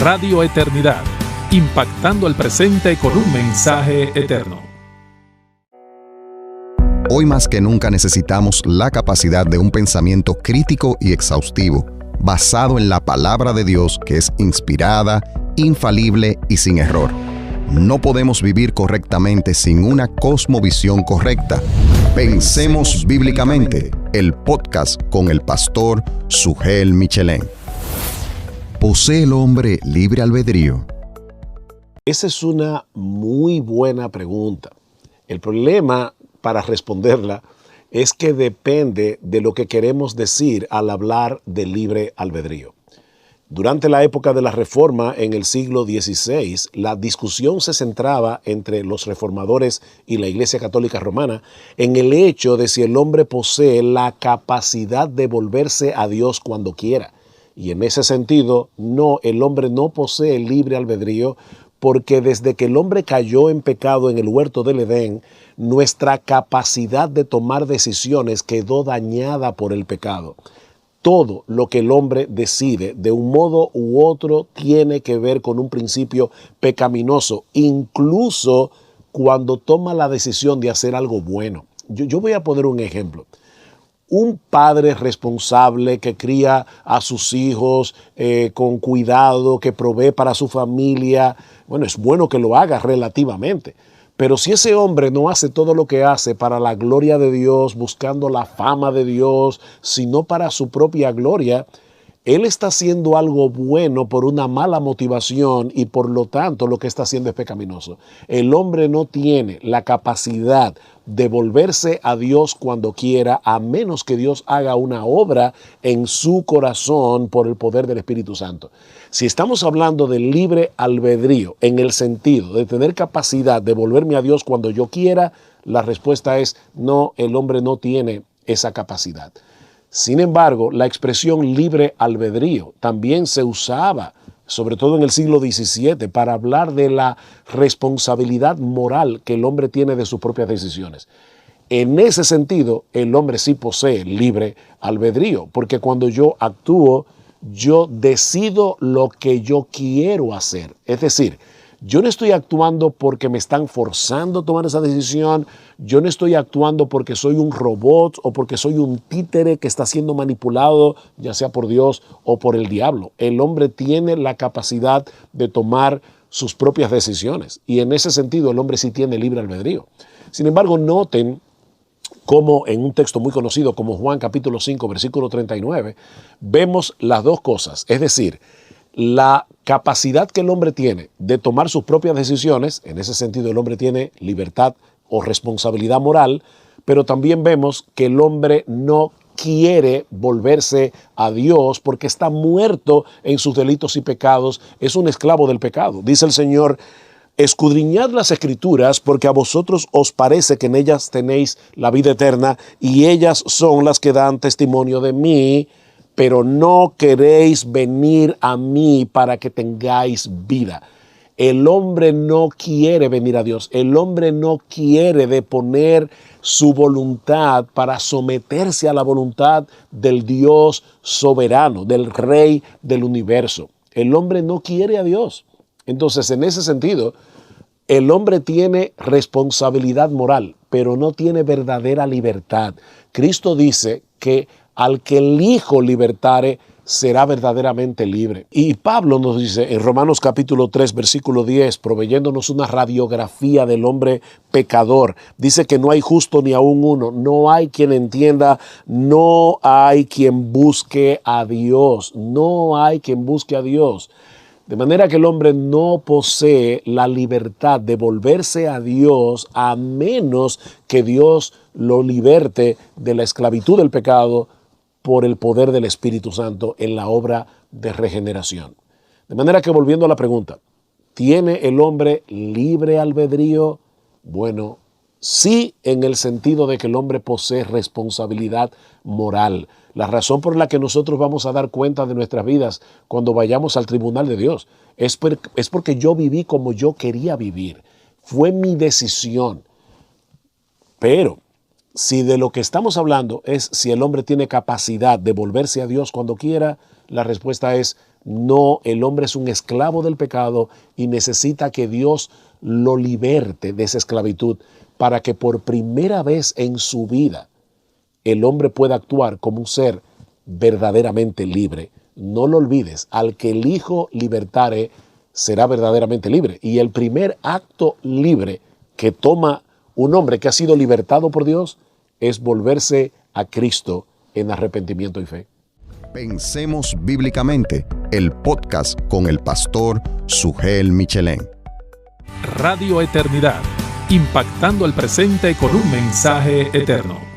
Radio Eternidad, impactando el presente con un mensaje eterno. Hoy más que nunca necesitamos la capacidad de un pensamiento crítico y exhaustivo, basado en la palabra de Dios, que es inspirada, infalible y sin error. No podemos vivir correctamente sin una cosmovisión correcta. Pensemos bíblicamente, el podcast con el pastor Sugel Michelén. ¿Posee el hombre libre albedrío? Esa es una muy buena pregunta. El problema para responderla es que depende de lo que queremos decir al hablar de libre albedrío. Durante la época de la Reforma en el siglo XVI, la discusión se centraba entre los reformadores y la Iglesia Católica Romana en el hecho de si el hombre posee la capacidad de volverse a Dios cuando quiera. Y en ese sentido, no, el hombre no posee libre albedrío, porque desde que el hombre cayó en pecado en el huerto del Edén, nuestra capacidad de tomar decisiones quedó dañada por el pecado. Todo lo que el hombre decide de un modo u otro tiene que ver con un principio pecaminoso, incluso cuando toma la decisión de hacer algo bueno. Yo voy a poner un ejemplo. Un padre responsable que cría a sus hijos con cuidado, que provee para su familia, bueno, es bueno que lo haga relativamente. Pero si ese hombre no hace todo lo que hace para la gloria de Dios, buscando la fama de Dios, sino para su propia gloria, él está haciendo algo bueno por una mala motivación y por lo tanto lo que está haciendo es pecaminoso. El hombre no tiene la capacidad de volverse a Dios cuando quiera, a menos que Dios haga una obra en su corazón por el poder del Espíritu Santo. Si estamos hablando de libre albedrío en el sentido de tener capacidad de volverme a Dios cuando yo quiera, la respuesta es no, el hombre no tiene esa capacidad. Sin embargo, la expresión libre albedrío también se usaba, sobre todo en el siglo XVII, para hablar de la responsabilidad moral que el hombre tiene de sus propias decisiones. En ese sentido, el hombre sí posee libre albedrío, porque cuando yo actúo, yo decido lo que yo quiero hacer. Es decir, yo no estoy actuando porque me están forzando a tomar esa decisión. Yo no estoy actuando porque soy un robot o porque soy un títere que está siendo manipulado, ya sea por Dios o por el diablo. El hombre tiene la capacidad de tomar sus propias decisiones y en ese sentido el hombre sí tiene libre albedrío. Sin embargo, noten como en un texto muy conocido como Juan capítulo 5, versículo 39, vemos las dos cosas, es decir, la capacidad que el hombre tiene de tomar sus propias decisiones, en ese sentido el hombre tiene libertad o responsabilidad moral, pero también vemos que el hombre no quiere volverse a Dios porque está muerto en sus delitos y pecados, es un esclavo del pecado. Dice el Señor: escudriñad las Escrituras porque a vosotros os parece que en ellas tenéis la vida eterna y ellas son las que dan testimonio de mí, pero no queréis venir a mí para que tengáis vida. El hombre no quiere venir a Dios. El hombre no quiere deponer su voluntad para someterse a la voluntad del Dios soberano, del Rey del universo. El hombre no quiere a Dios. Entonces, en ese sentido, el hombre tiene responsabilidad moral, pero no tiene verdadera libertad. Cristo dice que al que el Hijo libertare, será verdaderamente libre. Y Pablo nos dice en Romanos capítulo 3, versículo 10, proveyéndonos una radiografía del hombre pecador, dice que no hay justo ni aún uno, no hay quien entienda, no hay quien busque a Dios, no hay quien busque a Dios. De manera que el hombre no posee la libertad de volverse a Dios a menos que Dios lo liberte de la esclavitud del pecado por el poder del Espíritu Santo en la obra de regeneración. De manera que, volviendo a la pregunta, ¿tiene el hombre libre albedrío? Bueno, sí, en el sentido de que el hombre posee responsabilidad moral. La razón por la que nosotros vamos a dar cuenta de nuestras vidas cuando vayamos al tribunal de Dios es porque yo viví como yo quería vivir. Fue mi decisión. Pero si de lo que estamos hablando es si el hombre tiene capacidad de volverse a Dios cuando quiera, la respuesta es No, el hombre es un esclavo del pecado y necesita que Dios lo liberte de esa esclavitud para que por primera vez en su vida el hombre pueda actuar como un ser verdaderamente libre. No lo olvides, al que el Hijo libertare será verdaderamente libre. Y el primer acto libre que toma un hombre que ha sido libertado por Dios es volverse a Cristo en arrepentimiento y fe. Pensemos Bíblicamente, el podcast con el pastor Sugel Michelén. Radio Eternidad, impactando el presente con un mensaje eterno.